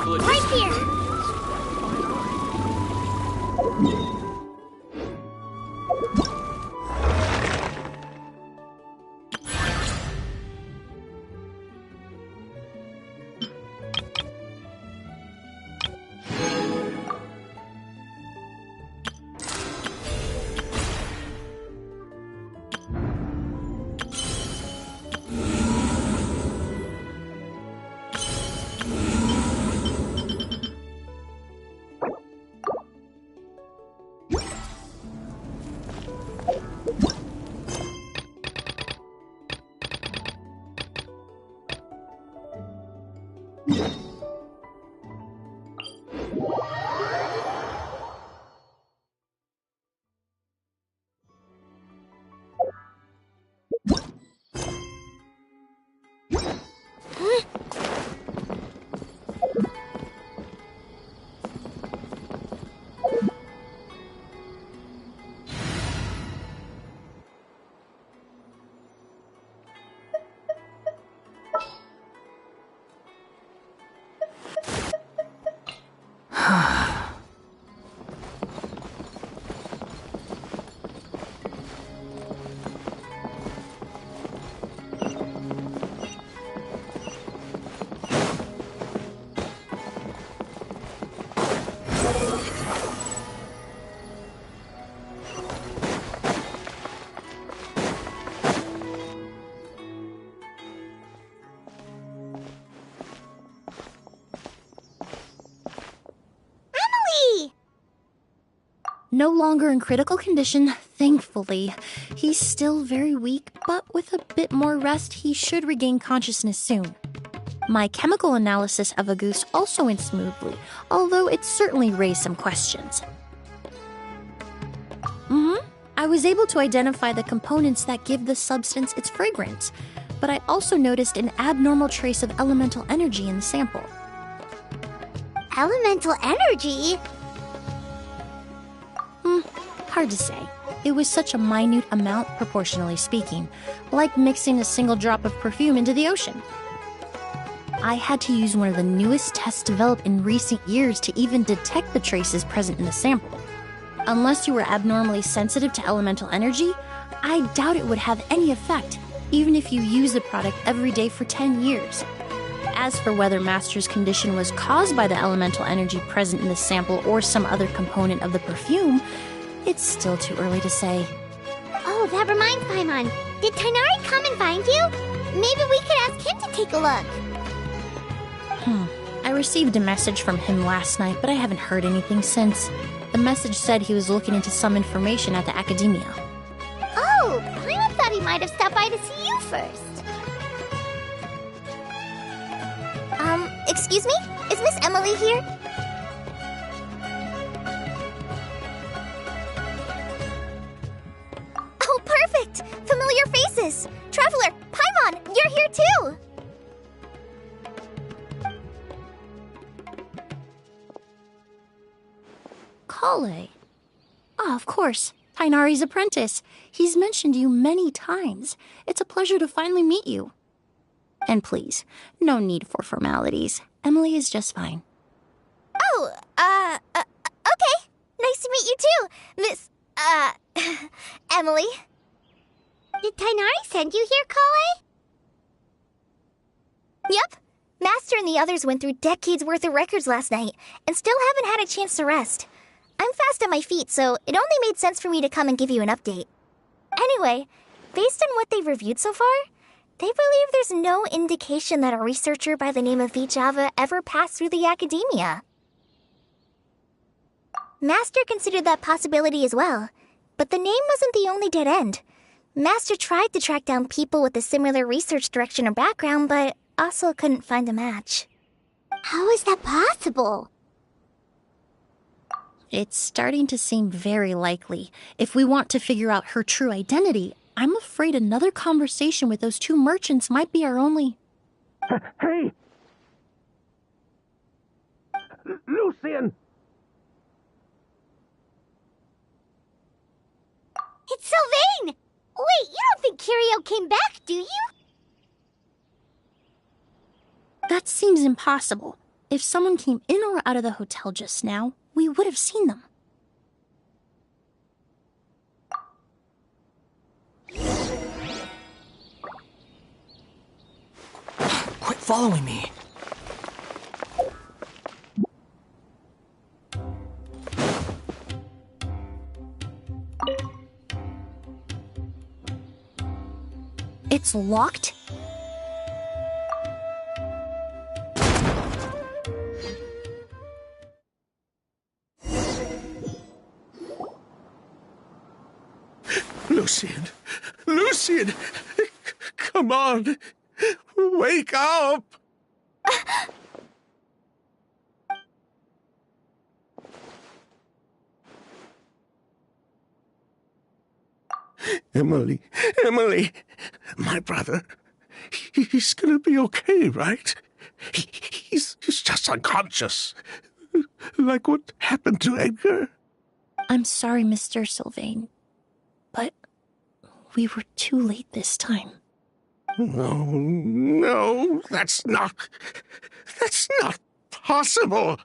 right here! No longer in critical condition, thankfully. He's still very weak, but with a bit more rest, he should regain consciousness soon. My chemical analysis of Auguste also went smoothly, although it certainly raised some questions. I was able to identify the components that give the substance its fragrance, but I also noticed an abnormal trace of elemental energy in the sample. Elemental energy? Hard to say. It was such a minute amount, proportionally speaking, like mixing a single drop of perfume into the ocean. I had to use one of the newest tests developed in recent years to even detect the traces present in the sample. Unless you were abnormally sensitive to elemental energy, I doubt it would have any effect, even if you use the product every day for 10 years. As for whether Master's condition was caused by the elemental energy present in the sample or some other component of the perfume, it's still too early to say. Oh, that reminds Paimon. Did Tighnari come and find you? Maybe we could ask him to take a look. I received a message from him last night, but I haven't heard anything since. The message said he was looking into some information at the Academia. Oh, Paimon thought he might have stopped by to see you first. Excuse me? Is Miss Emily here? Oh, perfect! Familiar faces! Traveler, Paimon, you're here too! Collei. Ah, of course. Tighnari's apprentice. He's mentioned you many times. It's a pleasure to finally meet you. And please, no need for formalities. Emily is just fine. Oh, okay. Nice to meet you too, Miss, Emily. Did Tighnari send you here, Collei? Yep. Master and the others went through decades worth of records last night, and still haven't had a chance to rest. I'm fast on my feet, so it only made sense for me to come and give you an update. Anyway, based on what they've reviewed so far, they believe there's no indication that a researcher by the name of Vichava ever passed through the Academia. Master considered that possibility as well, but the name wasn't the only dead end. Master tried to track down people with a similar research direction or background, but also couldn't find a match. How is that possible? It's starting to seem very likely. If we want to figure out her true identity, I'm afraid another conversation with those two merchants might be our only... Hey! Lucian! It's Sylvain! Wait, you don't think Kirio came back, do you? That seems impossible. If someone came in or out of the hotel just now, we would have seen them. Quit following me. It's locked? Lucian! Lucian! Come on! Wake up! Emily, Emily, my brother, he's gonna be okay, right? He's just unconscious. Like what happened to Edgar. I'm sorry, Mr. Sylvain, but we were too late this time. No, that's not possible.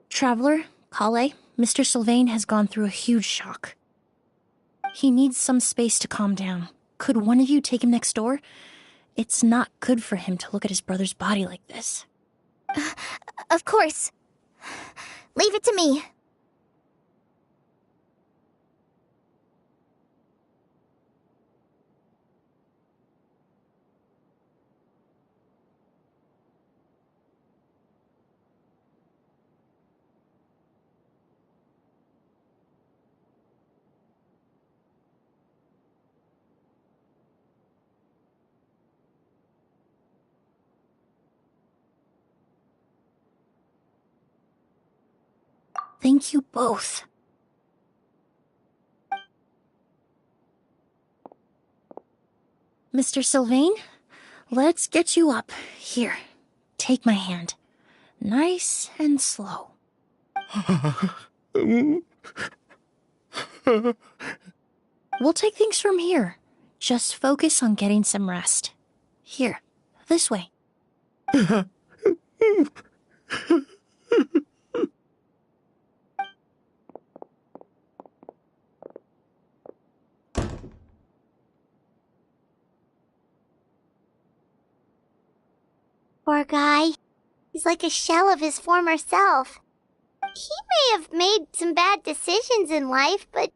Traveler, Kale, Mr. Sylvain has gone through a huge shock. He needs some space to calm down. Could one of you take him next door? It's not good for him to look at his brother's body like this. Of course. Leave it to me. Thank you both. Mr. Sylvain, let's get you up. Here, take my hand. Nice and slow. We'll take things from here. Just focus on getting some rest. Here, this way. Poor guy. He's like a shell of his former self. He may have made some bad decisions in life, but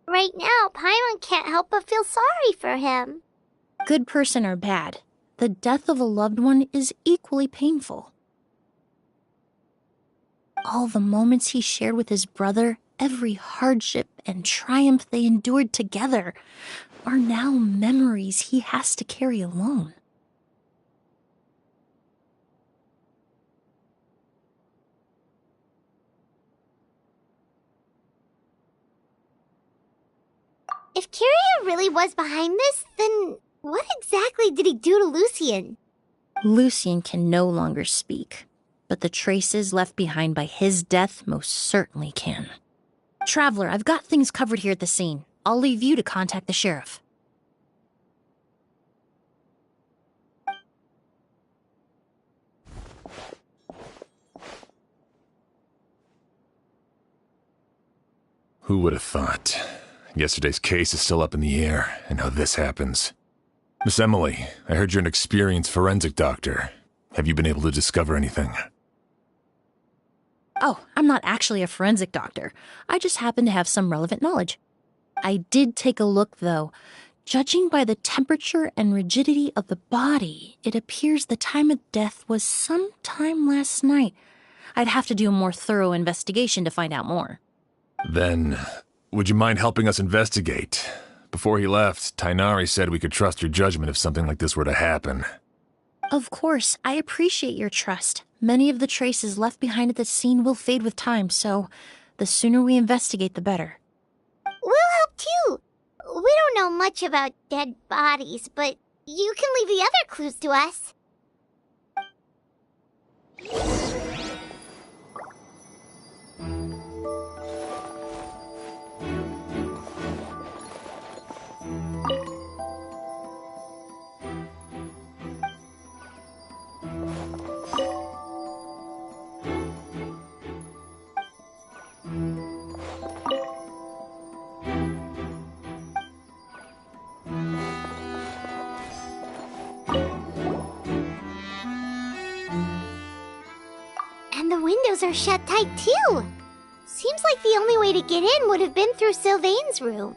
right now, Paimon can't help but feel sorry for him. Good person or bad, the death of a loved one is equally painful. All the moments he shared with his brother, every hardship and triumph they endured together, are now memories he has to carry alone. If Kiria really was behind this, then what exactly did he do to Lucian? Lucian can no longer speak, but the traces left behind by his death most certainly can. Traveler, I've got things covered here at the scene. I'll leave you to contact the sheriff. Who would have thought? Yesterday's case is still up in the air, and now this happens. Miss Emily, I heard you're an experienced forensic doctor. Have you been able to discover anything? Oh, I'm not actually a forensic doctor. I just happen to have some relevant knowledge. I did take a look, though. Judging by the temperature and rigidity of the body, it appears the time of death was sometime last night. I'd have to do a more thorough investigation to find out more. Then, would you mind helping us investigate? Before he left, Tighnari said we could trust your judgment if something like this were to happen. Of course, I appreciate your trust. Many of the traces left behind at the scene will fade with time, so the sooner we investigate, the better. We'll help too. We don't know much about dead bodies, but you can leave the other clues to us. windows are shut tight too. Seems like the only way to get in would have been through Sylvain's room.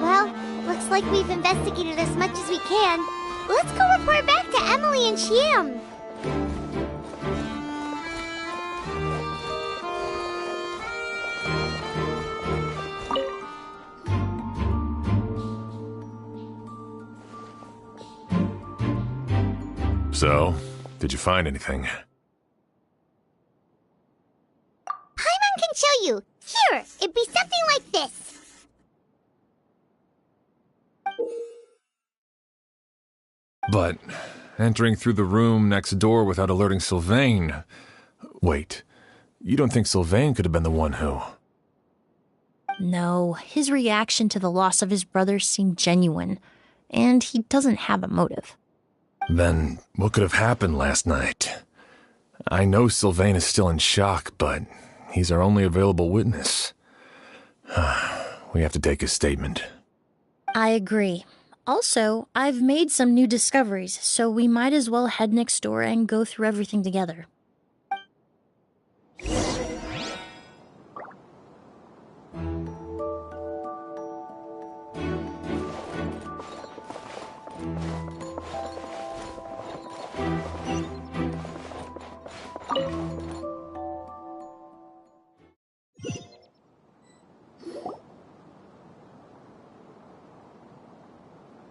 Well, looks like we've investigated as much as we can. Let's go report back to Emily and Shiam. So, did you find anything? Paimon can show you. Here, it'd be something like this. But entering through the room next door without alerting Sylvain... Wait, you don't think Sylvain could have been the one who... No, his reaction to the loss of his brother seemed genuine, and he doesn't have a motive. Then what could have happened last night? I know Sylvain is still in shock, but he's our only available witness. We have to take his statement. I agree. Also, I've made some new discoveries, so we might as well head next door and go through everything together.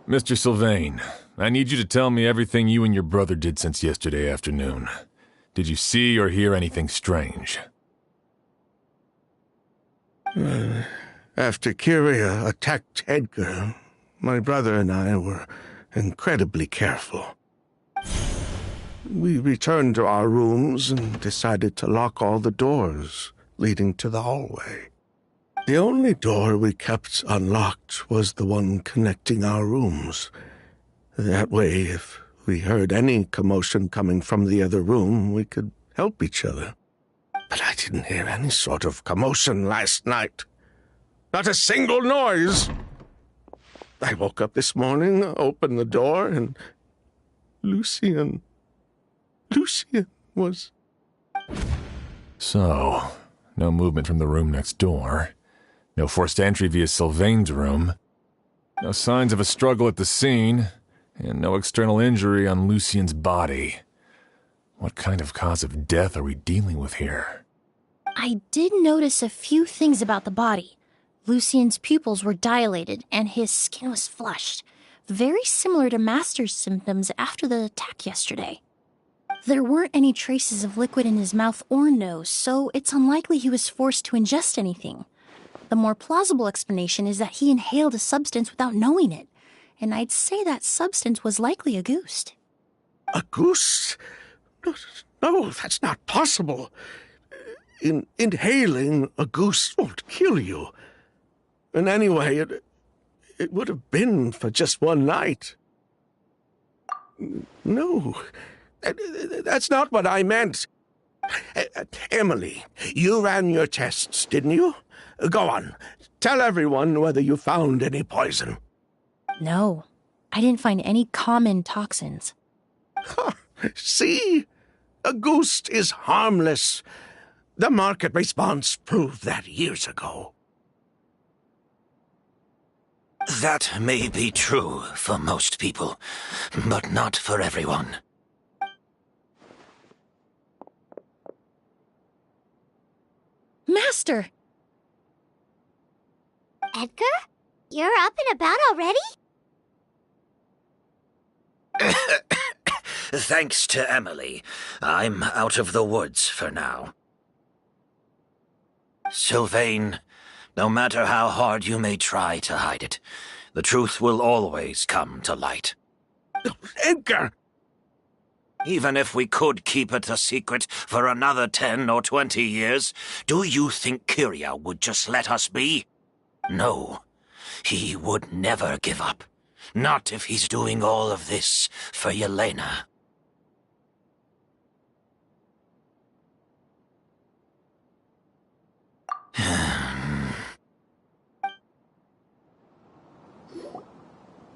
Mr. Sylvain, I need you to tell me everything you and your brother did since yesterday afternoon. Did you see or hear anything strange? After Kyria attacked Edgar, my brother and I were incredibly careful. We returned to our rooms and decided to lock all the doors leading to the hallway. The only door we kept unlocked was the one connecting our rooms. That way, if we heard any commotion coming from the other room, we could help each other. But I didn't hear any sort of commotion last night. Not a single noise. I woke up this morning, opened the door, and Lucian was... So, no movement from the room next door. No forced entry via Sylvain's room. No signs of a struggle at the scene. And no external injury on Lucian's body. What kind of cause of death are we dealing with here? I did notice a few things about the body. Lucian's pupils were dilated, and his skin was flushed. Very similar to Master's symptoms after the attack yesterday. There weren't any traces of liquid in his mouth or nose, so it's unlikely he was forced to ingest anything. The more plausible explanation is that he inhaled a substance without knowing it, and I'd say that substance was likely a goose. A goose? No, that's not possible. Inhaling a goose won't kill you. And anyway, it would have been for just one night. No, that's not what I meant. Emily, you ran your tests, didn't you? Go on. Tell everyone whether you found any poison. No, I didn't find any common toxins. See? A goose is harmless. The market response proved that years ago. That may be true for most people, but not for everyone. Master! Edgar? You're up and about already? Thanks to Emily, I'm out of the woods for now. Sylvain, no matter how hard you may try to hide it, the truth will always come to light. Edgar! Even if we could keep it a secret for another 10 or 20 years, do you think Kyria would just let us be? No, he would never give up. Not if he's doing all of this for Yelena.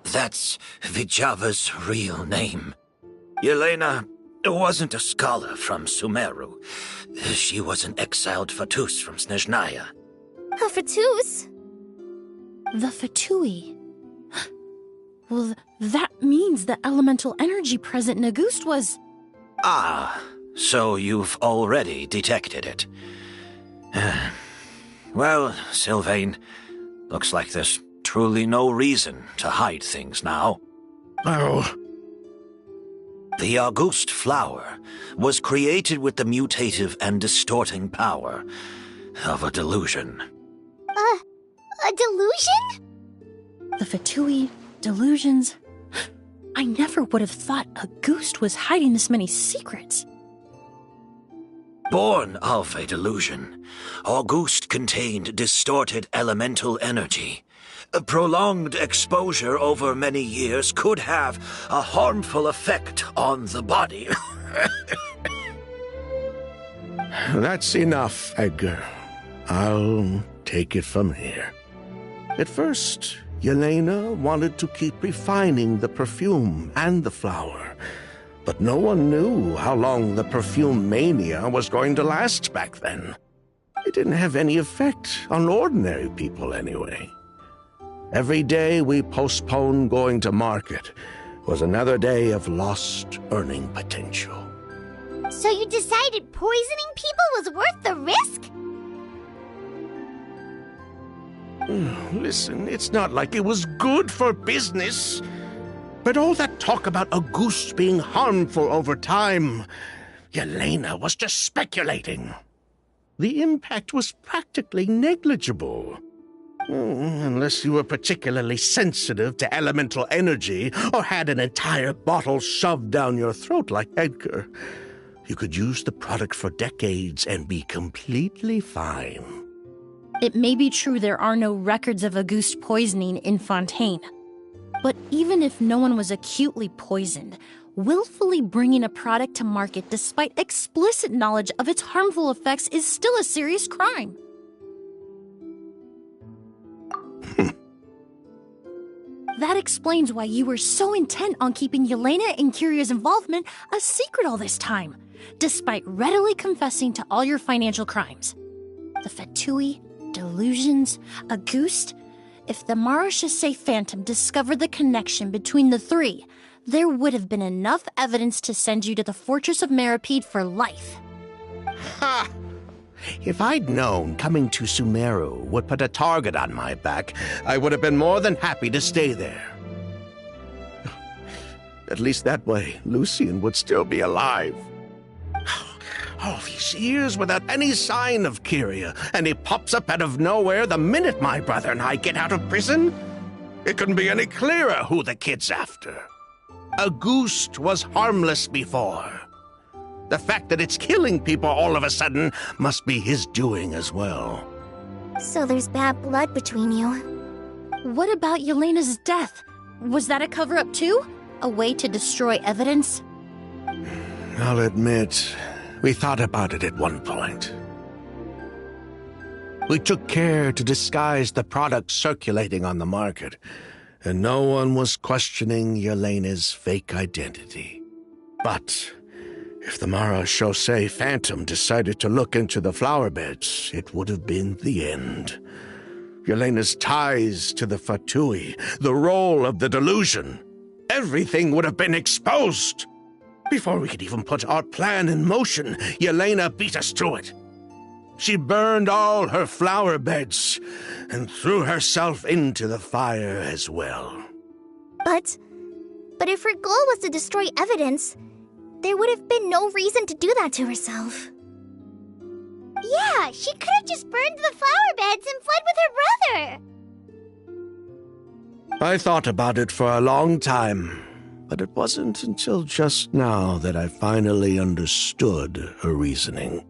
That's Vijava's real name. Yelena wasn't a scholar from Sumeru. She was an exiled Fatus from Snezhnaya. A Fatus? The Fatui. Well, that means the elemental energy present in Auguste was... Ah, so you've already detected it. Well, Sylvain, looks like there's truly no reason to hide things now. Oh, The Auguste flower was created with the mutative and distorting power of a delusion. A delusion? The Fatui, delusions... I never would have thought Auguste was hiding this many secrets. Born of a delusion, Auguste contained distorted elemental energy. A prolonged exposure over many years could have a harmful effect on the body. that's enough, Edgar. I'll take it from here. At first, Yelena wanted to keep refining the perfume and the flower, but no one knew how long the perfume mania was going to last back then. It didn't have any effect on ordinary people anyway. Every day we postponed going to market was another day of lost earning potential. So you decided poisoning people was worth the risk? Listen, it's not like it was good for business. But all that talk about Auguste being harmful over time, Yelena was just speculating. The impact was practically negligible. Unless you were particularly sensitive to elemental energy or had an entire bottle shoved down your throat like Edgar. You could use the product for decades and be completely fine. It may be true there are no records of Auguste poisoning in Fontaine. But even if no one was acutely poisoned, willfully bringing a product to market despite explicit knowledge of its harmful effects is still a serious crime. That explains why you were so intent on keeping Yelena and Kiria's involvement a secret all this time, despite readily confessing to all your financial crimes. The Fatui, delusions, Auguste. If the Marechaussee Phantom discovered the connection between the three, there would have been enough evidence to send you to the Fortress of Meripede for life. Ha! If I'd known coming to Sumeru would put a target on my back, I would have been more than happy to stay there. At least that way, Lucien would still be alive. All these years without any sign of Kiria, and he pops up out of nowhere the minute my brother and I get out of prison? It couldn't be any clearer who the kid's after. Auguste was harmless before. The fact that it's killing people all of a sudden must be his doing as well. So there's bad blood between you. What about Yelena's death? Was that a cover-up too? A way to destroy evidence? I'll admit, we thought about it at one point. We took care to disguise the product circulating on the market, and no one was questioning Yelena's fake identity. But if the Marechaussee Phantom decided to look into the flower beds, it would have been the end. Yelena's ties to the Fatui, the role of the delusion, everything would have been exposed. Before we could even put our plan in motion, Yelena beat us to it. She burned all her flower beds and threw herself into the fire as well. But if her goal was to destroy evidence, there would have been no reason to do that to herself. Yeah, she could have just burned the flower beds and fled with her brother. I thought about it for a long time, but it wasn't until just now that I finally understood her reasoning.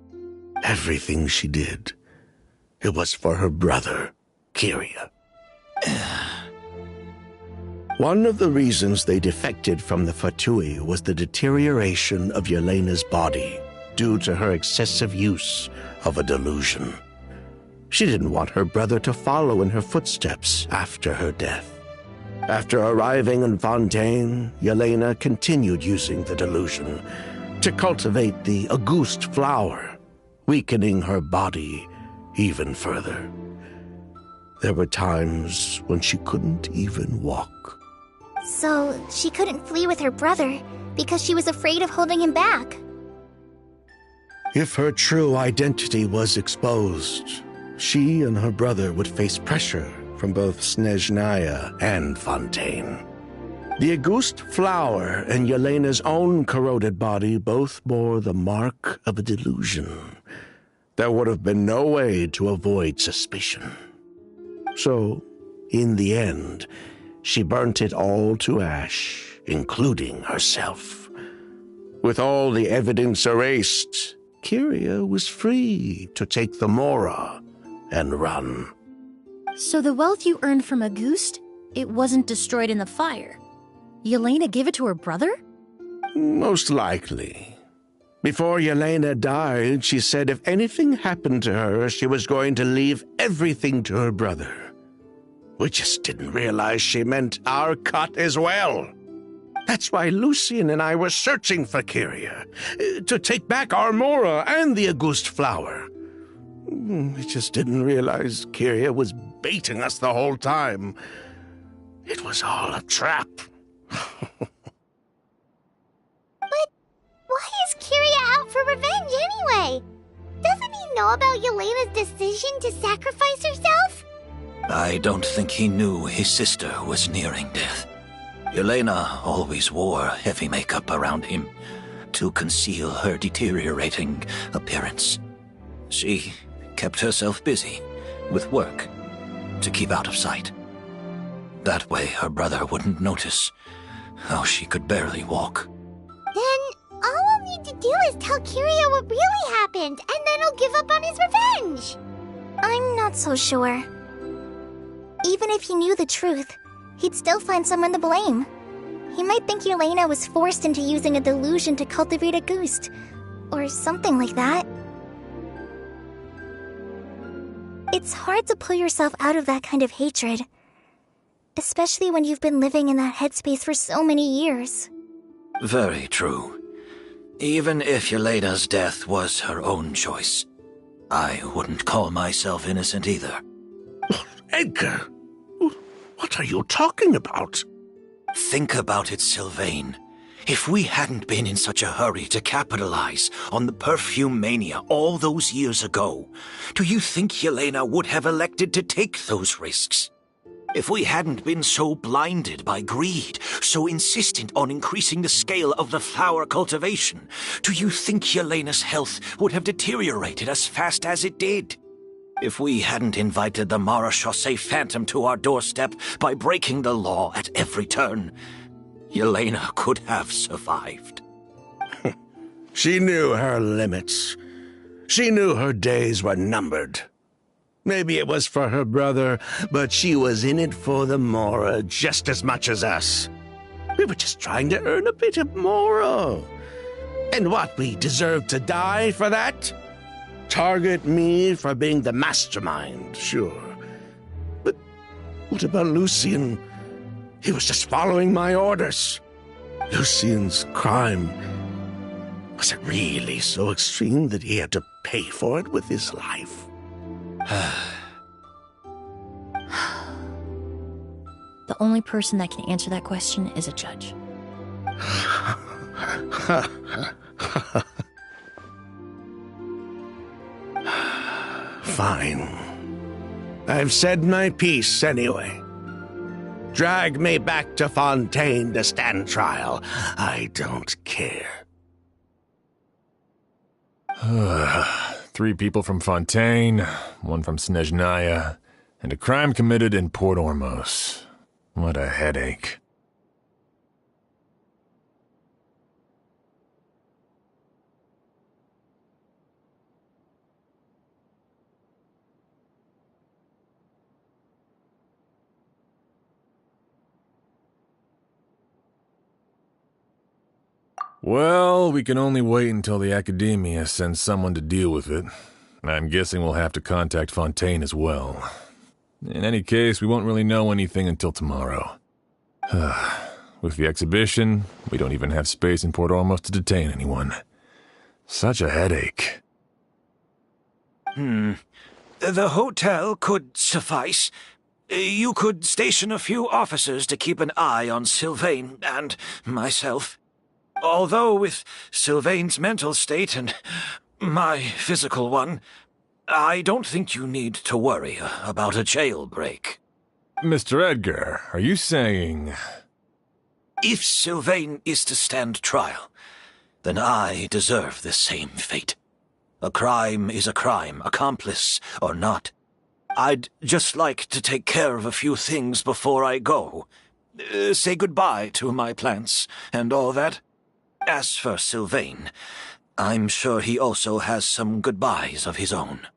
Everything she did, it was for her brother, Kiria. One of the reasons they defected from the Fatui was the deterioration of Yelena's body due to her excessive use of a delusion. She didn't want her brother to follow in her footsteps after her death. After arriving in Fontaine, Yelena continued using the delusion to cultivate the Auguste flower, weakening her body even further. There were times when she couldn't even walk. So she couldn't flee with her brother because she was afraid of holding him back. If her true identity was exposed, she and her brother would face pressure from both Snezhnaya and Fontaine. The Auguste flower and Yelena's own corroded body both bore the mark of a delusion. There would have been no way to avoid suspicion. So, in the end, she burnt it all to ash, including herself. With all the evidence erased, Kyria was free to take the Mora and run. So the wealth you earned from Auguste, it wasn't destroyed in the fire. Yelena gave it to her brother? Most likely. Before Yelena died, she said if anything happened to her, she was going to leave everything to her brother. We just didn't realize she meant our cut as well. That's why Lucien and I were searching for Kyria, to take back our Mora and the Auguste flower. We just didn't realize Kyria was baiting us the whole time. It was all a trap. But why is Kyria out for revenge anyway? Doesn't he know about Yelena's decision to sacrifice herself? I don't think he knew his sister was nearing death. Yelena always wore heavy makeup around him to conceal her deteriorating appearance. She kept herself busy with work to keep out of sight. That way her brother wouldn't notice how she could barely walk. Then all I'll need to do is tell Kyria what really happened, and then he'll give up on his revenge. I'm not so sure. Even if he knew the truth, he'd still find someone to blame. He might think Yelena was forced into using a delusion to cultivate Auguste, or something like that. It's hard to pull yourself out of that kind of hatred, especially when you've been living in that headspace for so many years. Very true. Even if Yelena's death was her own choice, I wouldn't call myself innocent either. Edgar, what are you talking about? Think about it, Sylvain. If we hadn't been in such a hurry to capitalize on the perfume mania all those years ago, do you think Yelena would have elected to take those risks? If we hadn't been so blinded by greed, so insistent on increasing the scale of the flower cultivation, do you think Yelena's health would have deteriorated as fast as it did? If we hadn't invited the Marechaussee Phantom to our doorstep by breaking the law at every turn, Yelena could have survived. She knew her limits. She knew her days were numbered. Maybe it was for her brother, but she was in it for the Mora just as much as us. We were just trying to earn a bit of Mora. And what, we deserve to die for that? Target me for being the mastermind, sure. But what about Lucien? He was just following my orders. Lucien's crime, was it really so extreme that he had to pay for it with his life? The only person that can answer that question is a judge. Fine. I've said my piece anyway. Drag me back to Fontaine to stand trial. I don't care. 3 people from Fontaine, 1 from Snezhnaya, and a crime committed in Port Ormos. What a headache. Well, we can only wait until the Academia sends someone to deal with it. I'm guessing we'll have to contact Fontaine as well. In any case, we won't really know anything until tomorrow. With the exhibition, we don't even have space in Port Ormos to detain anyone. Such a headache. The hotel could suffice. You could station a few officers to keep an eye on Sylvain and myself. Although with Sylvain's mental state and my physical one, I don't think you need to worry about a jailbreak. Mr. Edgar, are you saying... If Sylvain is to stand trial, then I deserve the same fate. A crime is a crime, accomplice or not. I'd just like to take care of a few things before I go. Say goodbye to my plants and all that. As for Sylvain, I'm sure he also has some goodbyes of his own.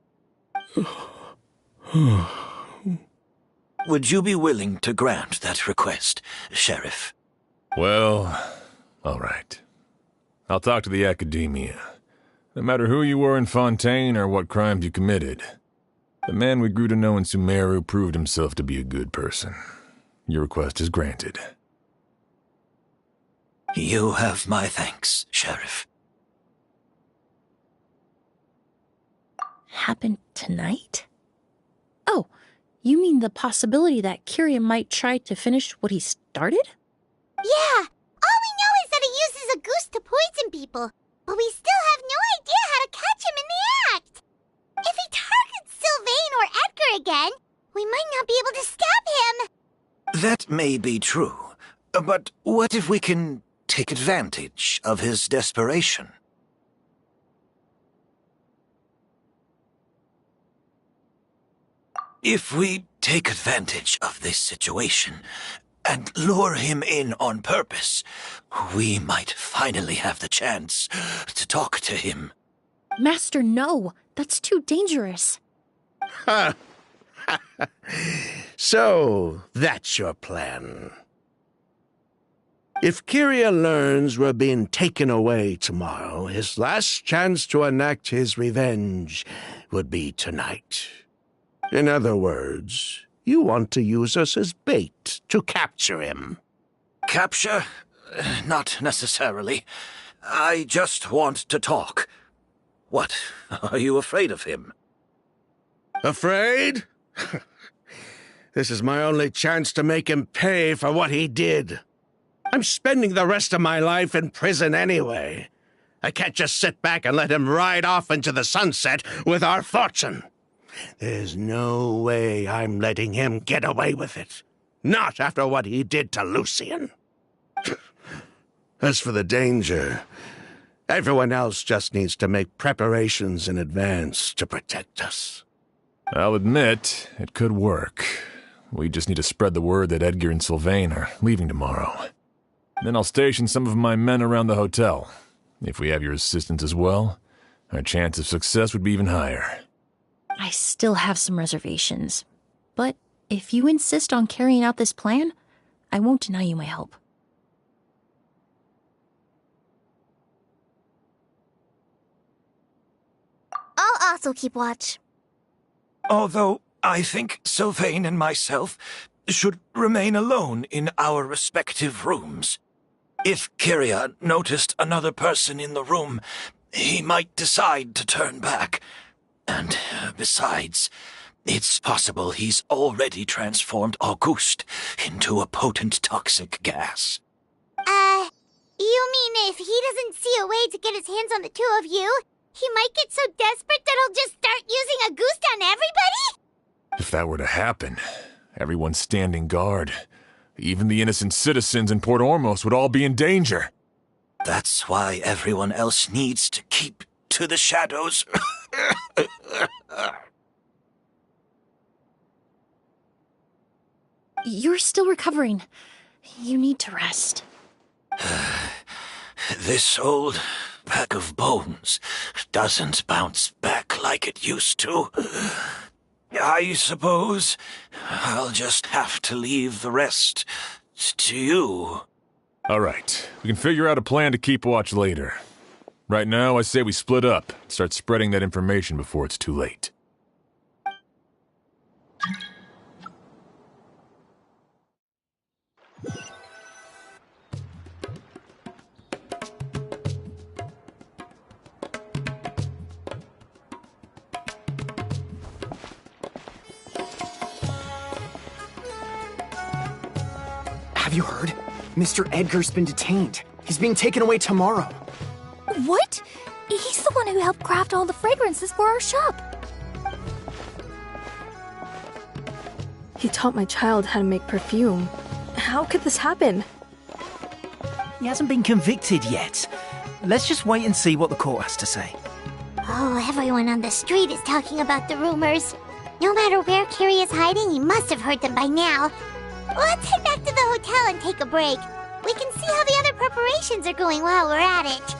Would you be willing to grant that request, Sheriff? Well, all right. I'll talk to the Academia. No matter who you were in Fontaine or what crimes you committed, the man we grew to know in Sumeru proved himself to be a good person. Your request is granted. You have my thanks, Sheriff. Happened tonight? Oh, you mean the possibility that Kiria might try to finish what he started? Yeah, all we know is that he uses a goose to poison people, but we still have no idea how to catch him in the act. If he targets Sylvain or Edgar again, we might not be able to stop him. That may be true, but what if we can take advantage of his desperation? If we take advantage of this situation and lure him in on purpose, we might finally have the chance to talk to him. Master, no. That's too dangerous. So, that's your plan. If Kiria learns we're being taken away tomorrow, his last chance to enact his revenge would be tonight. In other words, you want to use us as bait to capture him. Capture? Not necessarily. I just want to talk. What? Are you afraid of him? Afraid? This is my only chance to make him pay for what he did. I'm spending the rest of my life in prison anyway. I can't just sit back and let him ride off into the sunset with our fortune. There's no way I'm letting him get away with it. Not after what he did to Lucien. As for the danger, everyone else just needs to make preparations in advance to protect us. I'll admit, it could work. We just need to spread the word that Edgar and Sylvain are leaving tomorrow. Then I'll station some of my men around the hotel. If we have your assistance as well, our chance of success would be even higher. I still have some reservations. But if you insist on carrying out this plan, I won't deny you my help. I'll also keep watch. Although I think Sylvain and myself should remain alone in our respective rooms. If Kiria noticed another person in the room, he might decide to turn back. And besides, it's possible he's already transformed Auguste into a potent toxic gas. You mean if he doesn't see a way to get his hands on the two of you, he might get so desperate that he'll just start using Auguste on everybody? If that were to happen, everyone's standing guard. Even the innocent citizens in Port Ormos would all be in danger. That's why everyone else needs to keep to the shadows. You're still recovering. You need to rest. This old pack of bones doesn't bounce back like it used to. I suppose I'll just have to leave the rest to you. All right, we can figure out a plan to keep watch later. Right now, I say we split up. Start spreading that information before it's too late. Have you heard? Mr. Edgar's been detained. He's being taken away tomorrow. What? He's the one who helped craft all the fragrances for our shop. He taught my child how to make perfume. How could this happen? He hasn't been convicted yet. Let's just wait and see what the court has to say. Oh, everyone on the street is talking about the rumors. No matter where Carrie is hiding, he must have heard them by now. Let's head back to the hotel and take a break. We can see how the other preparations are going while we're at it.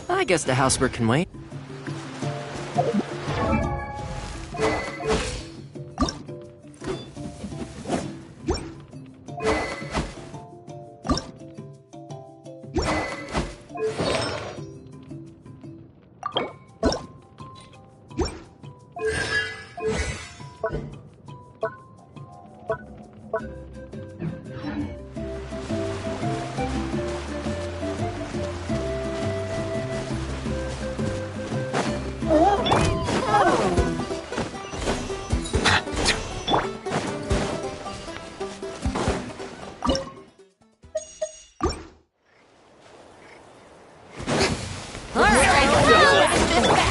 I guess the housework can wait.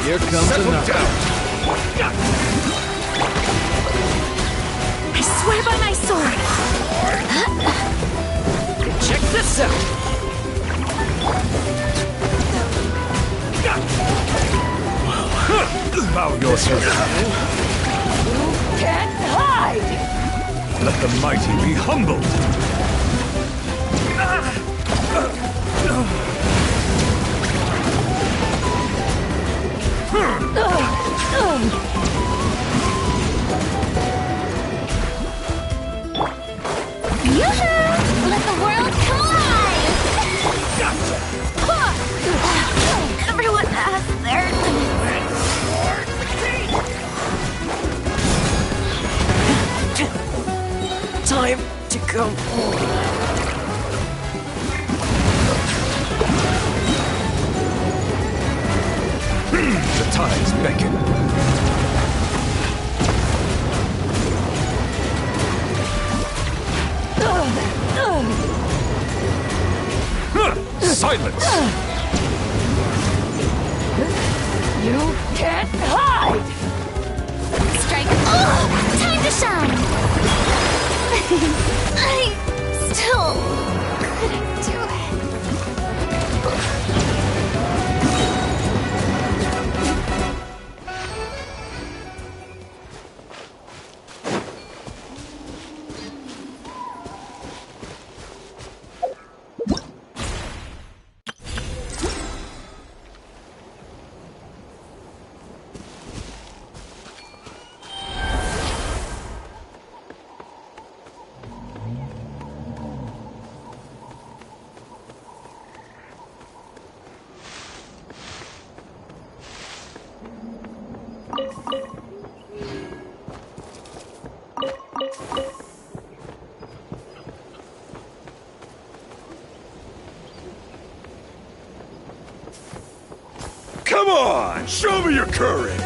Here comes another. I swear by my sword! Check this out. Bow yourself. You can't hide! Let the mighty be humbled. Yoo-hoo! Let the world come alive! Everyone has their... Time to go. The tides beckon. Silence! You can't hide! Strike. Oh, time to shine! I still couldn't do it. Show me your courage!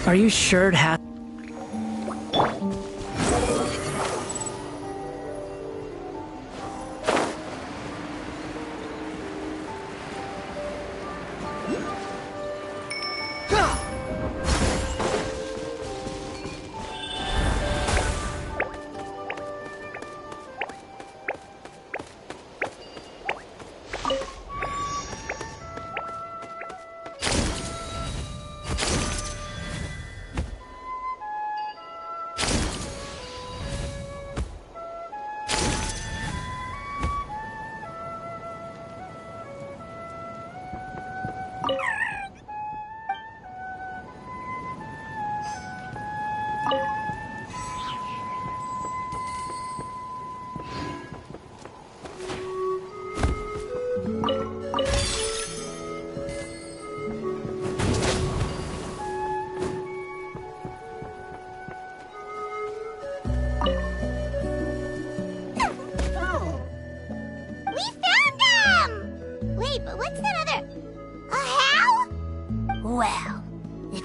Are you sure it has...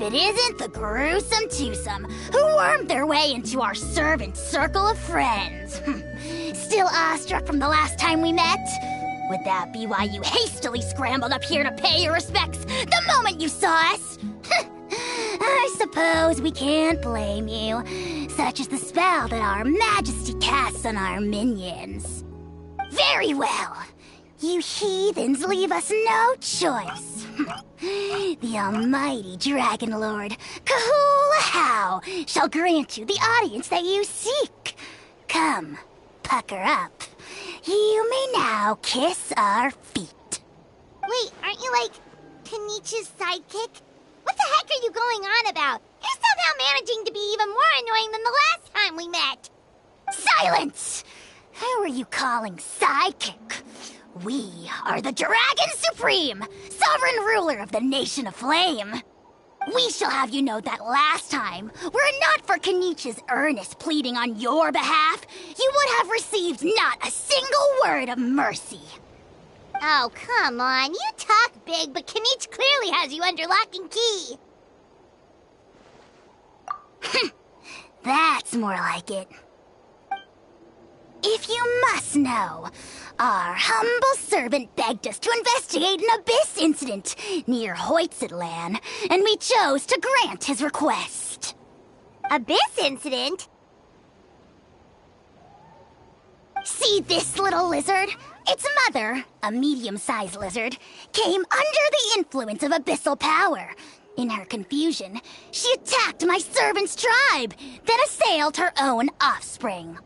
It isn't the gruesome twosome who wormed their way into our servant circle of friends. Still awestruck from the last time we met? Would that be why you hastily scrambled up here to pay your respects the moment you saw us? I suppose we can't blame you. Such is the spell that our majesty casts on our minions. Very well. You heathens leave us no choice. The almighty Dragon Lord, Kahula How, shall grant you the audience that you seek. Come, pucker up. You may now kiss our feet. Wait, aren't you like Kenichi's sidekick? What the heck are you going on about? You're somehow managing to be even more annoying than the last time we met. Silence! Who are you calling sidekick? We are the Dragon Supreme, sovereign ruler of the Nation of Flame. We shall have you know that last time, were it not for Kenichi's earnest pleading on your behalf, you would have received not a single word of mercy. Oh, come on. You talk big, but Kenichi clearly has you under lock and key. That's more like it. If you must know, our humble servant begged us to investigate an abyss incident near Hoytsidlan, and we chose to grant his request. Abyss incident? See this little lizard? Its mother, a medium-sized lizard, came under the influence of abyssal power. In her confusion, she attacked my servant's tribe, then assailed her own offspring.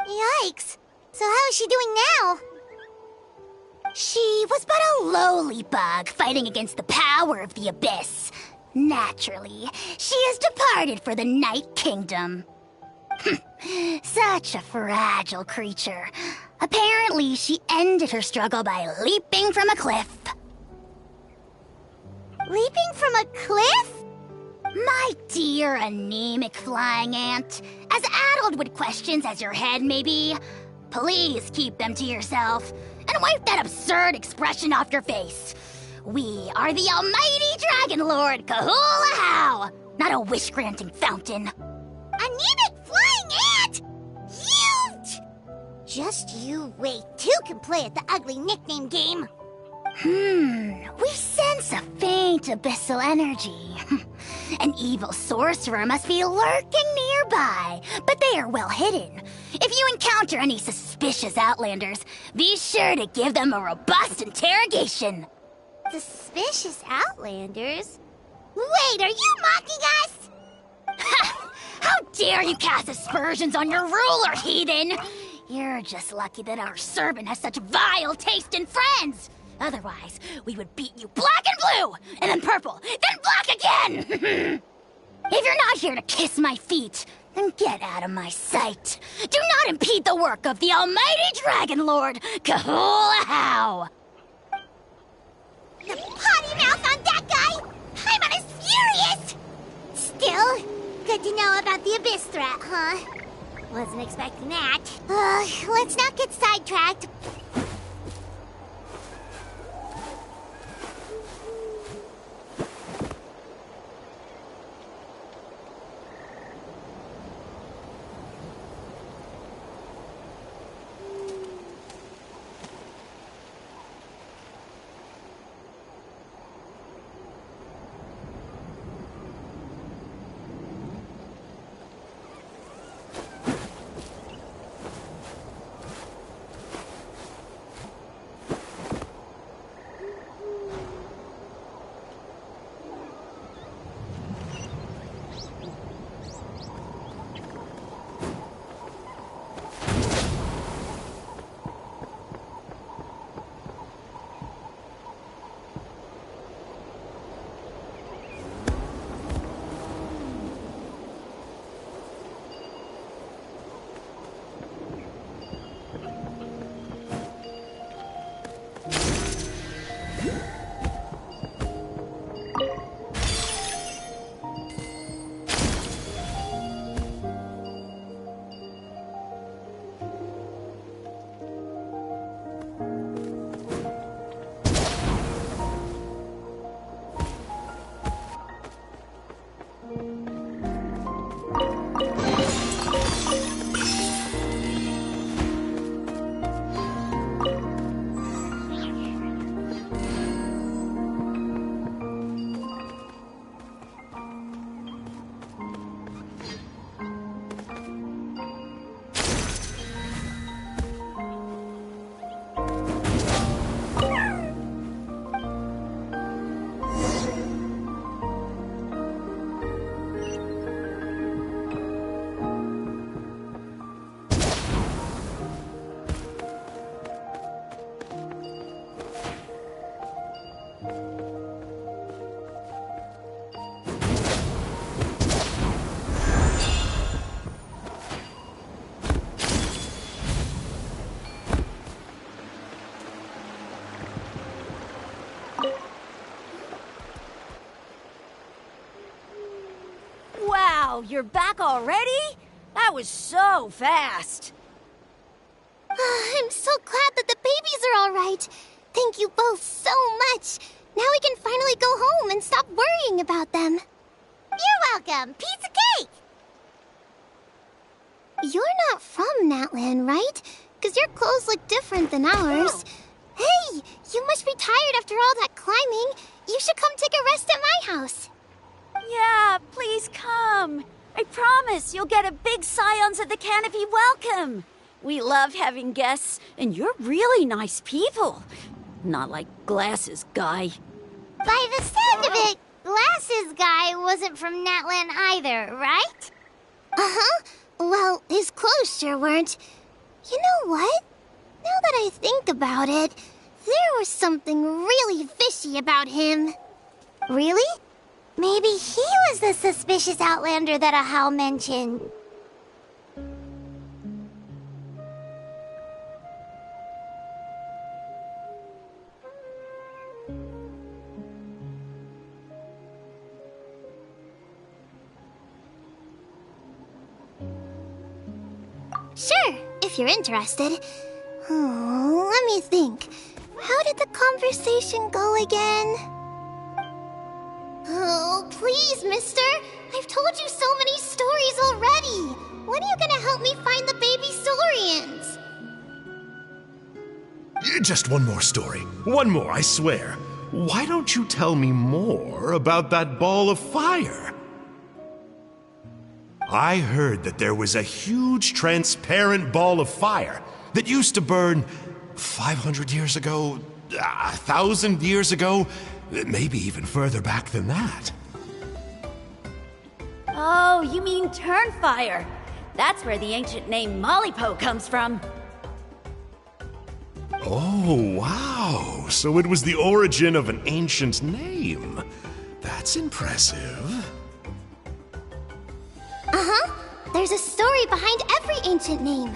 Yikes. So how is she doing now? She was but a lowly bug fighting against the power of the abyss. Naturally, she has departed for the Night Kingdom. Such a fragile creature. Apparently, she ended her struggle by leaping from a cliff. Leaping from a cliff? My dear anemic flying ant, as addled with questions as your head may be, please keep them to yourself and wipe that absurd expression off your face. We are the almighty Dragon Lord Kahula-How, not a wish-granting fountain. Anemic flying ant? Huge! Just you wait. Two can play at the ugly nickname game. We sense a faint abyssal energy. An evil sorcerer must be lurking nearby, but they are well hidden. If you encounter any suspicious outlanders, be sure to give them a robust interrogation. Suspicious outlanders? Wait, are you mocking us? Ha! How dare you cast aspersions on your ruler, heathen! You're just lucky that our servant has such vile taste in friends! Otherwise, we would beat you black and blue, and then purple, then black again! If you're not here to kiss my feet, then get out of my sight. Do not impede the work of the almighty Dragon Lord, Kahula-How! The potty mouth on that guy! Paimon is furious! Still, good to know about the abyss threat, huh? Wasn't expecting that. Let's not get sidetracked. Wow, you're back already? That was so fast. I'm so glad that the babies are all right. Thank you both so much. Now we can finally go home and stop worrying about them. You're welcome. Piece of cake! You're not from Natlan, right? Because your clothes look different than ours. Hey, you must be tired after all that climbing. You should come take a rest at my house. Yeah, please come. I promise you'll get a big Scions of the Canopy welcome. We love having guests, and you're really nice people. Not like Glasses Guy. By the sound of it, Glasses Guy wasn't from Natlan either, right? Uh-huh. Well, his clothes sure weren't. You know what? Now that I think about it, There was something really fishy about him. Really? Maybe he was the suspicious outlander that Ahau mentioned. Sure, if you're interested. Oh, let me think. How did the conversation go again? Oh, please, mister. I've told you so many stories already. When are you gonna help me find the baby Saurians? Just one more story. One more, I swear. Why don't you tell me more about that ball of fire? I heard that there was a huge transparent ball of fire that used to burn 500 years ago, 1,000 years ago, maybe even further back than that. Oh, you mean Turnfire. That's where the ancient name Malipo comes from. Oh, wow. So it was the origin of an ancient name. That's impressive. Uh-huh. There's a story behind every ancient name.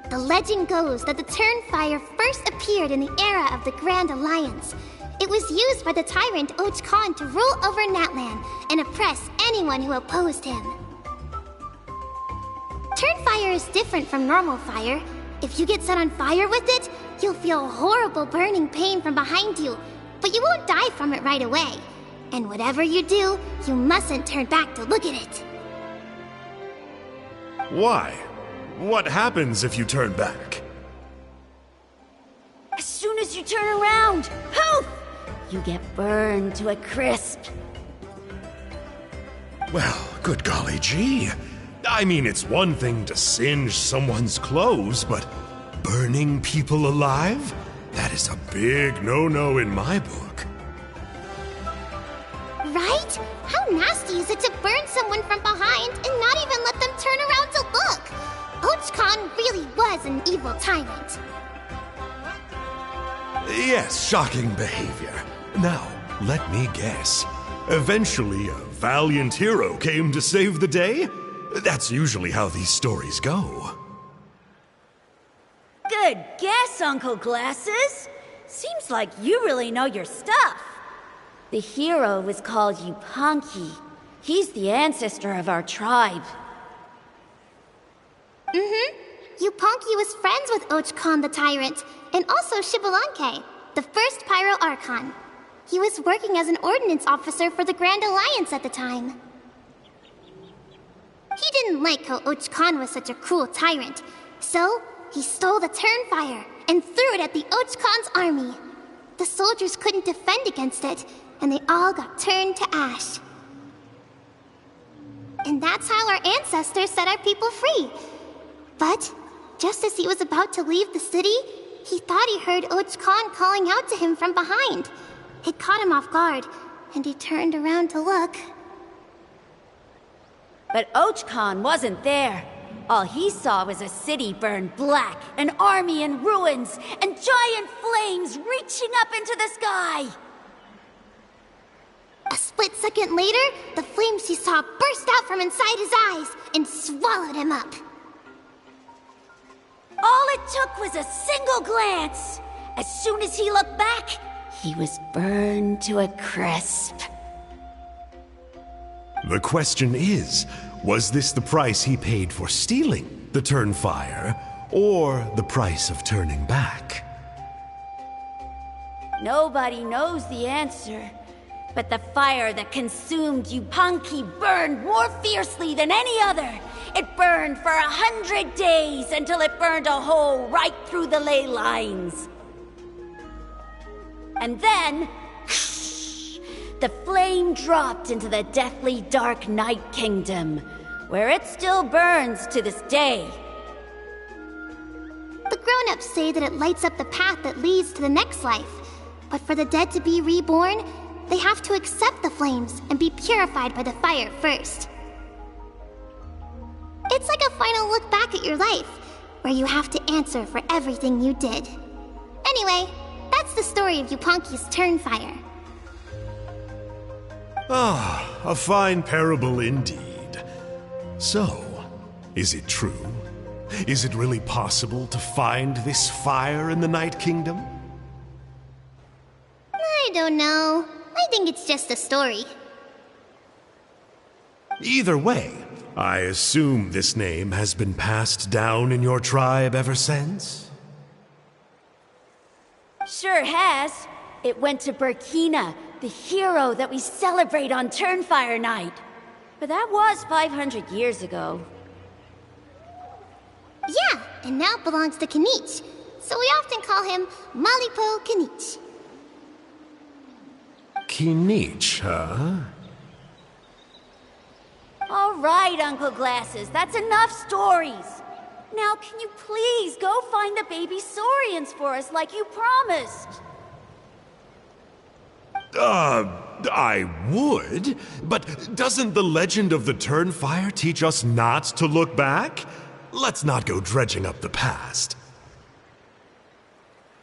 The legend goes that the Turnfire first appeared in the era of the Grand Alliance. It was used by the tyrant Och Khan to rule over Natlan and oppress anyone who opposed him. Turnfire is different from normal fire. If you get set on fire with it, you'll feel horrible burning pain from behind you, but you won't die from it right away. And whatever you do, you mustn't turn back to look at it. Why? What happens if you turn back? As soon as you turn around, poof! You get burned to a crisp. Well, good golly gee. I mean, it's one thing to singe someone's clothes, but burning people alive? That is a big no-no in my book. Right? How nasty is it to burn someone from behind and not even let them turn around to look? Och Khan really was an evil tyrant. Yes, shocking behavior. Now, let me guess. Eventually, a valiant hero came to save the day? That's usually how these stories go. Good guess, Uncle Glasses. Seems like you really know your stuff. The hero was called Yupanqui. He's the ancestor of our tribe. Yupanqui was friends with Och Khan the Tyrant, and also Xbalanque, the first Pyro Archon. He was working as an ordnance officer for the Grand Alliance at the time. He didn't like how Och Khan was such a cruel tyrant, so he stole the Turnfire and threw it at the Och Khan's army. The soldiers couldn't defend against it, and they all got turned to ash. And that's how our ancestors set our people free. But just as he was about to leave the city, he thought he heard Och Khan calling out to him from behind. It caught him off guard, and he turned around to look. But Och Khan wasn't there. All he saw was a city burned black, an army in ruins, and giant flames reaching up into the sky. A split second later, the flames he saw burst out from inside his eyes and swallowed him up. All it took was a single glance. As soon as he looked back, he was burned to a crisp. The question is, was this the price he paid for stealing the Turnfire, or the price of turning back? Nobody knows the answer, but the fire that consumed Yupanqui burned more fiercely than any other. It burned for 100 days until it burned a hole right through the ley lines. And then, the flame dropped into the deathly dark Night Kingdom, where it still burns to this day. The grown-ups say that it lights up the path that leads to the next life. But for the dead to be reborn, they have to accept the flames and be purified by the fire first. It's like a final look back at your life, where you have to answer for everything you did. Anyway, that's That's the story of Yupanqui's Turnfire. Ah, a fine parable indeed. So, is it true? Is it really possible to find this fire in the Night Kingdom? I don't know. I think it's just a story. Either way, I assume this name has been passed down in your tribe ever since? Sure has. It went to Burkina, the hero that we celebrate on Turnfire Night. But that was 500 years ago. Yeah, and now it belongs to Kinich. So we often call him Malipo Kinich. Kinich, huh? All right, Uncle Glasses, that's enough stories. Now, can you please go find the baby Saurians for us like you promised? I would, but doesn't the legend of the Turnfire teach us not to look back? Let's not go dredging up the past.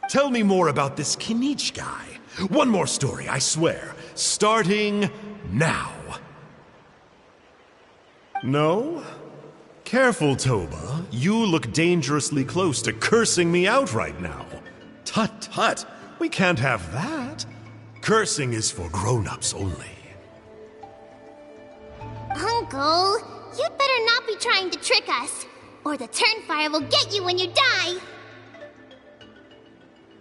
Tell me more about this Kinich guy. One more story, I swear. Starting now. No? Careful, Toba. You look dangerously close to cursing me out right now. Tut tut. We can't have that. Cursing is for grown-ups only. Uncle, you'd better not be trying to trick us, or the Turnfire will get you when you die.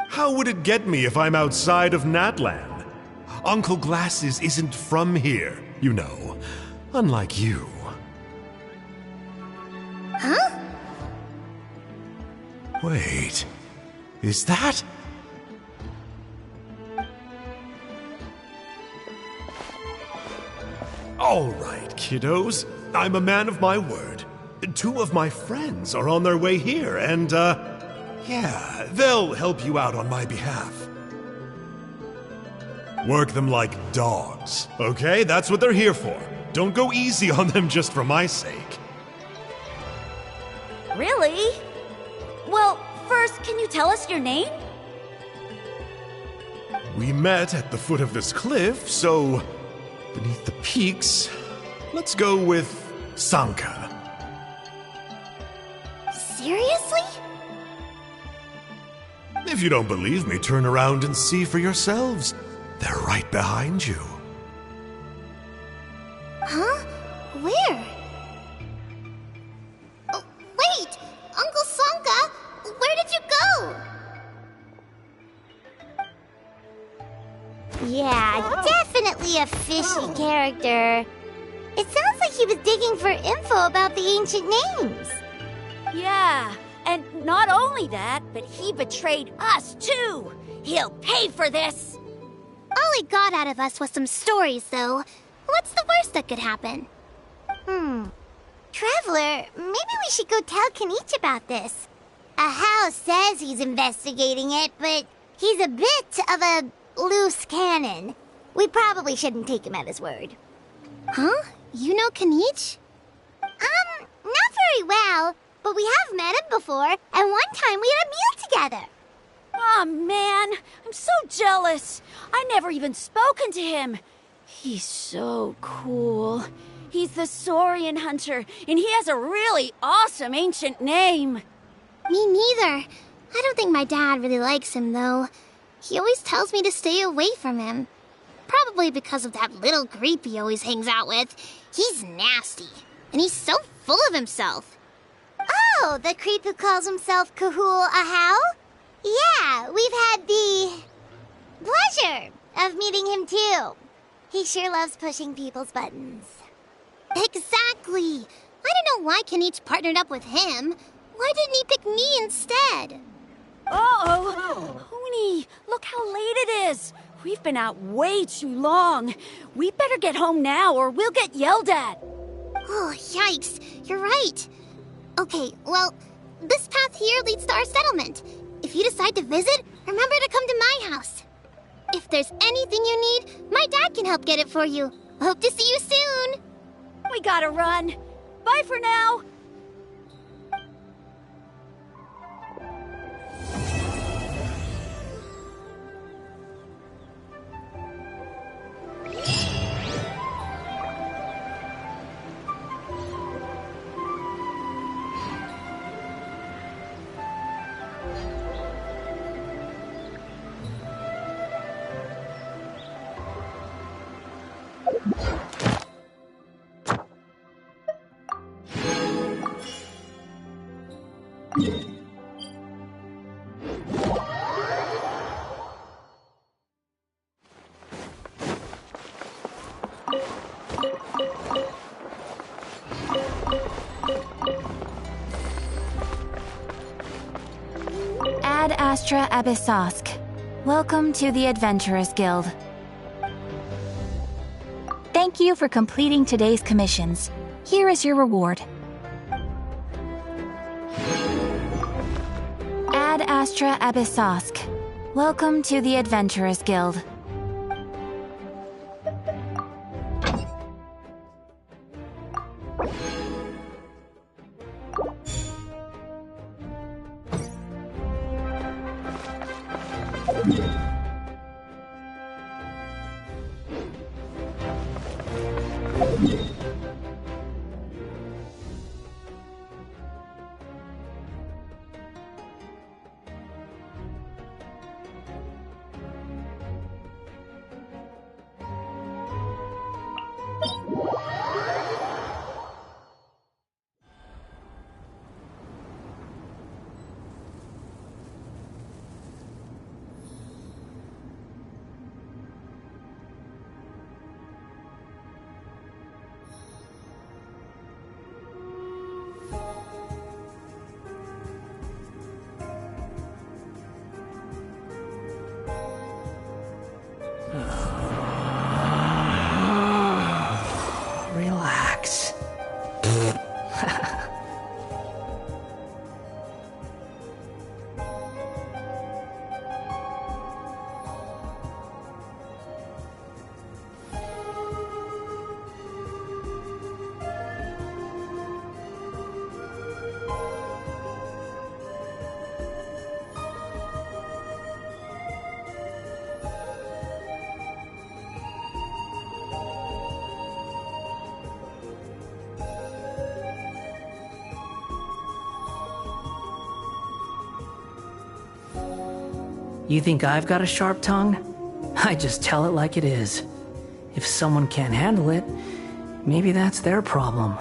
How would it get me if I'm outside of Natlan? Uncle Glasses isn't from here, you know. Unlike you. Huh? Wait. Is that... All right, kiddos. I'm a man of my word. 2 of my friends are on their way here, and, yeah, they'll help you out on my behalf. Work them like dogs, okay? That's what they're here for. Don't go easy on them just for my sake. Really? Well, first, can you tell us your name? We met at the foot of this cliff, so beneath the peaks, let's go with Sanka. Seriously? If you don't believe me, turn around and see for yourselves. They're right behind you. Huh? Where? Oh, wait! Uncle Sanka, where did you go? Yeah, definitely a fishy character. It sounds like he was digging for info about the ancient names. Yeah, and not only that, but he betrayed us too. He'll pay for this. All he got out of us was some stories, though. What's the worst that could happen? Traveler, maybe we should go tell Kinich about this. Ahau says he's investigating it, but he's a bit of a loose cannon. We probably shouldn't take him at his word. Huh? You know Kinich? Not very well, but we have met him before, and one time we had a meal together. Aw, man, I'm so jealous. I never even spoken to him. He's so cool. He's the Saurian hunter, and he has a really awesome ancient name. Me neither. I don't think my dad really likes him, though. He always tells me to stay away from him. Probably because of that little creep he always hangs out with. He's nasty, and he's so full of himself. Oh, the creep who calls himself Kahul Ahau? Yeah, we've had the pleasure of meeting him too. He sure loves pushing people's buttons. Exactly. I don't know why Kinich partnered up with him. Why didn't he pick me instead? Uh-oh. Huni, look how late it is. We've been out way too long. We better get home now or we'll get yelled at. Oh, yikes. You're right. Okay, well, this path here leads to our settlement. If you decide to visit, remember to come to my house. If there's anything you need, my dad can help get it for you. Hope to see you soon. We gotta run. Bye for now. Ad Astra Abyssosk. Welcome to the Adventurers Guild. Thank you for completing today's commissions. Here is your reward. Ad Astra Abyssosk. Welcome to the Adventurers Guild. Relax. You think I've got a sharp tongue? I just tell it like it is. If someone can't handle it, maybe that's their problem.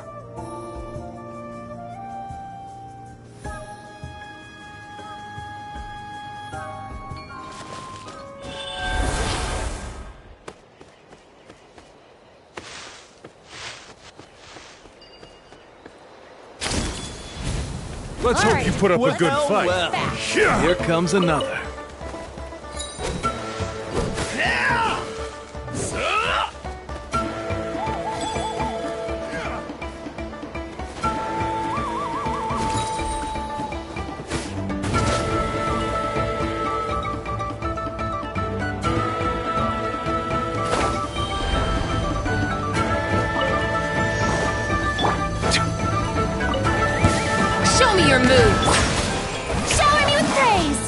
Let's hope you put up a good fight. Well, here comes another. Your move. Shower me with praise.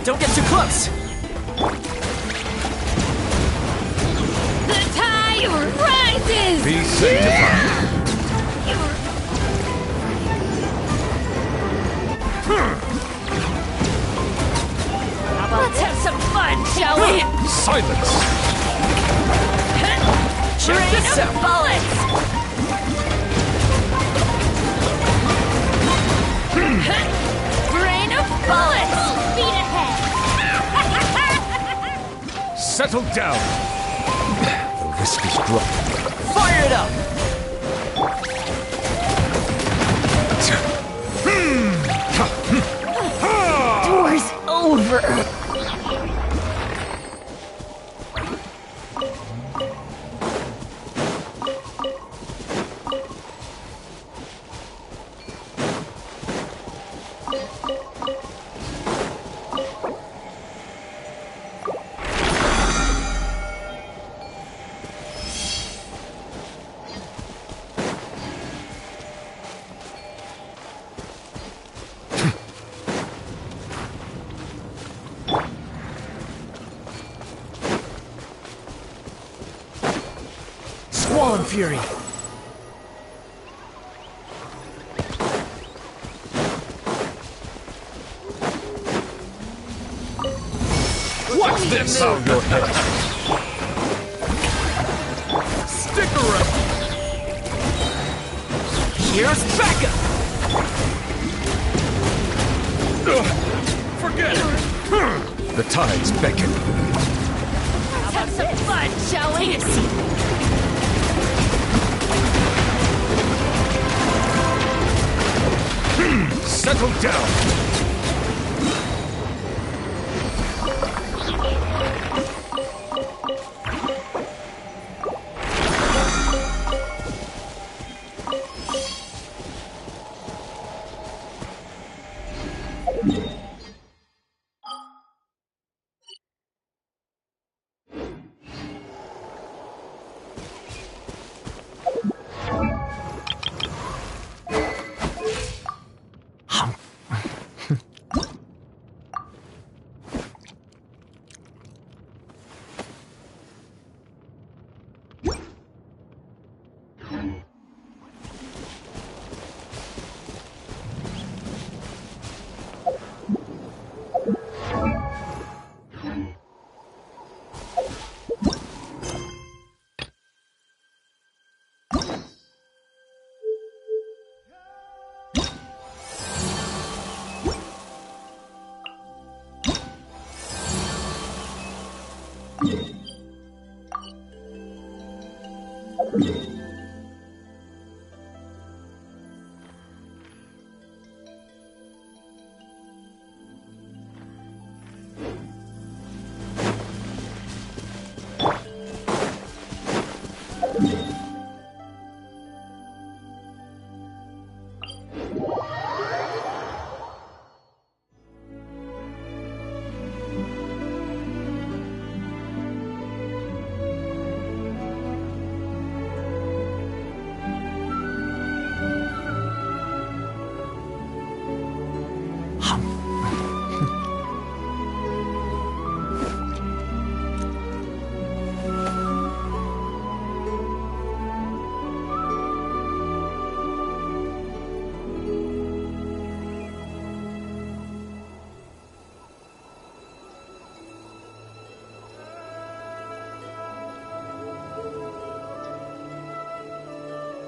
Don't get too close. The tide rises. Be sanctified. Let's have some fun, shall we? Silence. Check this out. Bullets. Rain of bullets! Speed ahead! Settle down. The risk is dropped. Fire it up! Door's over. Squall and Fury. Watch this! Bow your head. Stick around. Here's backup. Forget it! The tides beckon. Let's have some fun, shall we? Take a seat. Settle down.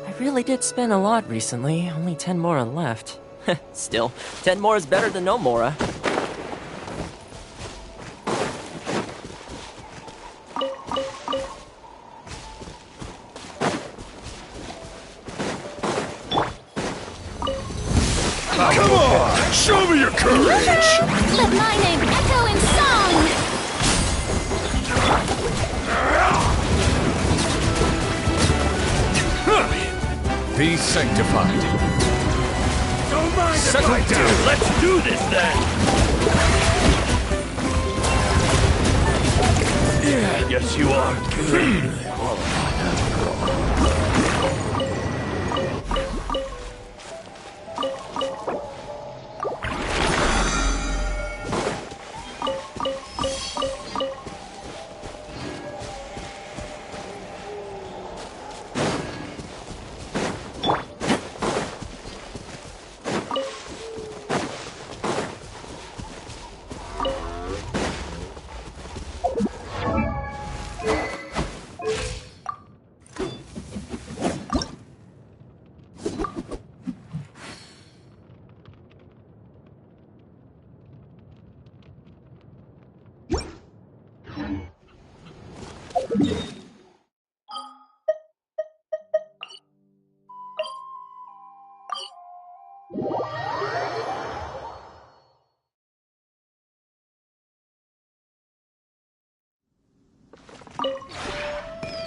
I really did spin a lot recently, only 10 Mora left. Still, 10 more is better than no Mora. Come on! Show me your courage! Let my name echo in song! Be sanctified. Don't mind Settle if I down. do. Let's do this then! Yeah, yes you are.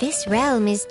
This realm is...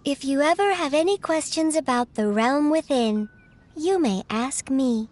If you ever have any questions about the realm within, you may ask me.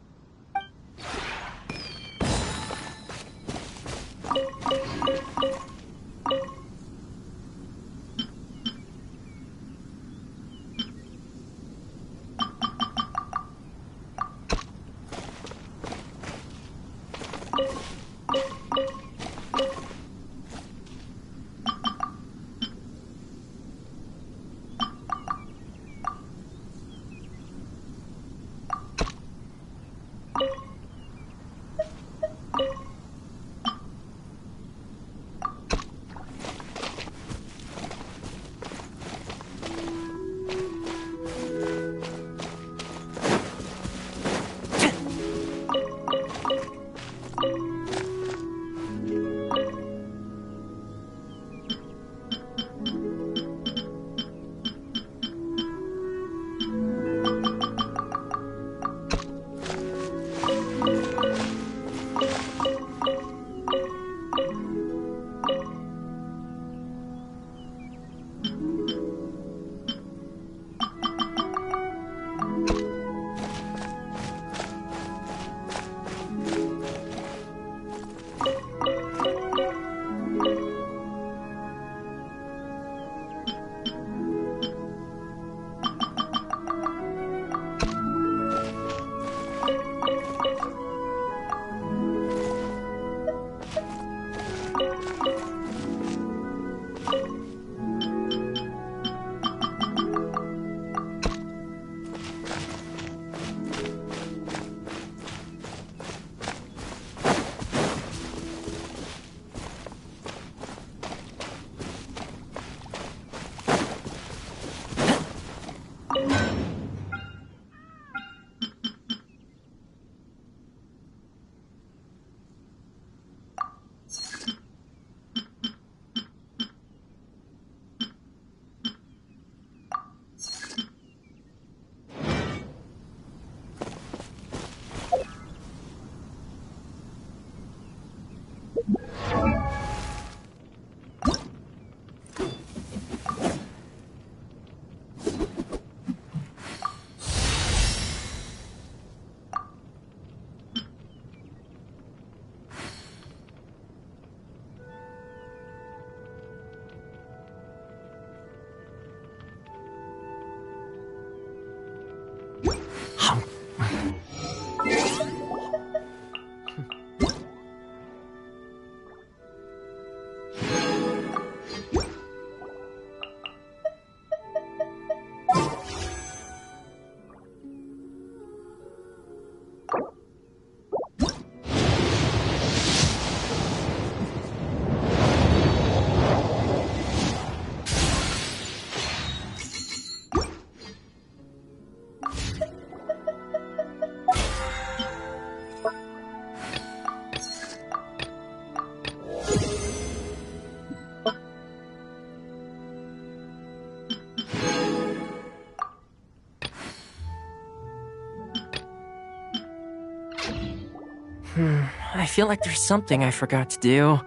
I feel like there's something I forgot to do.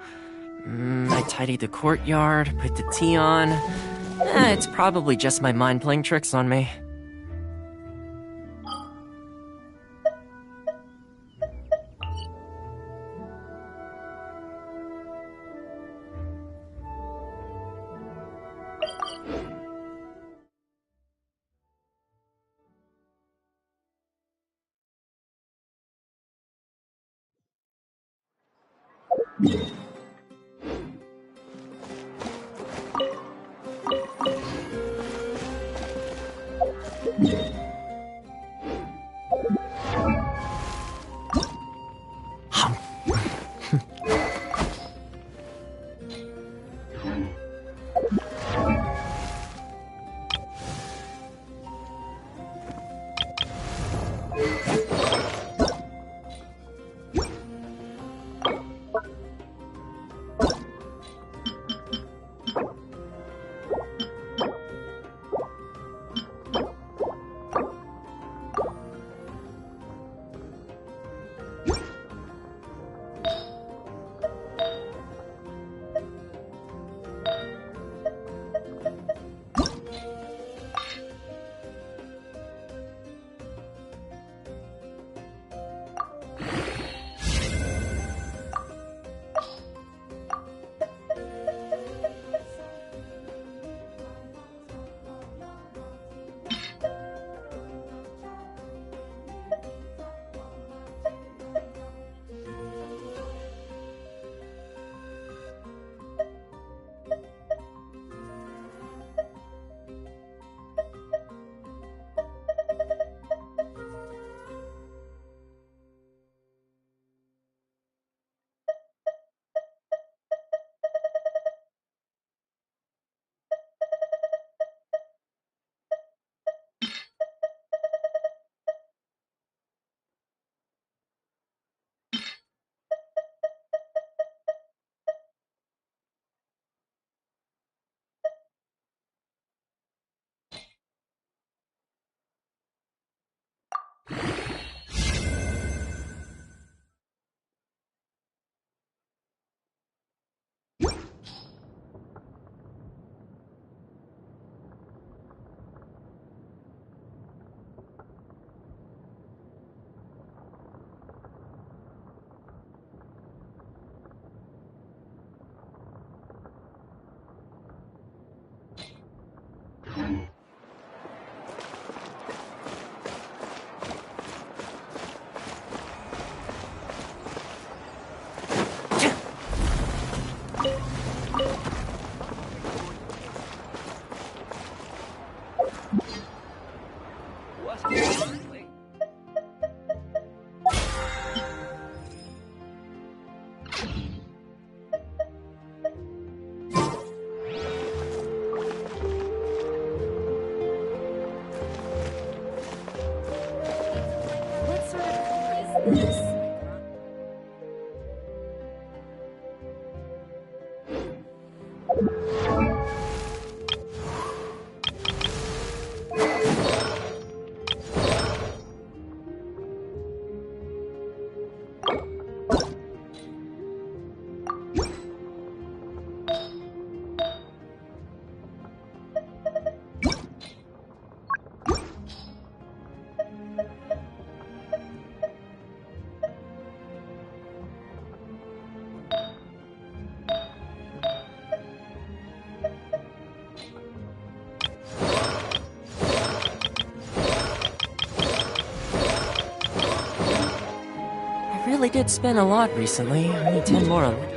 I tidied the courtyard, put the tea on. It's probably just my mind playing tricks on me. really did spin a lot recently. Only 10 more left.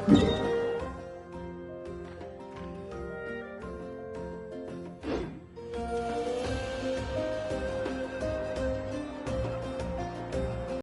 you.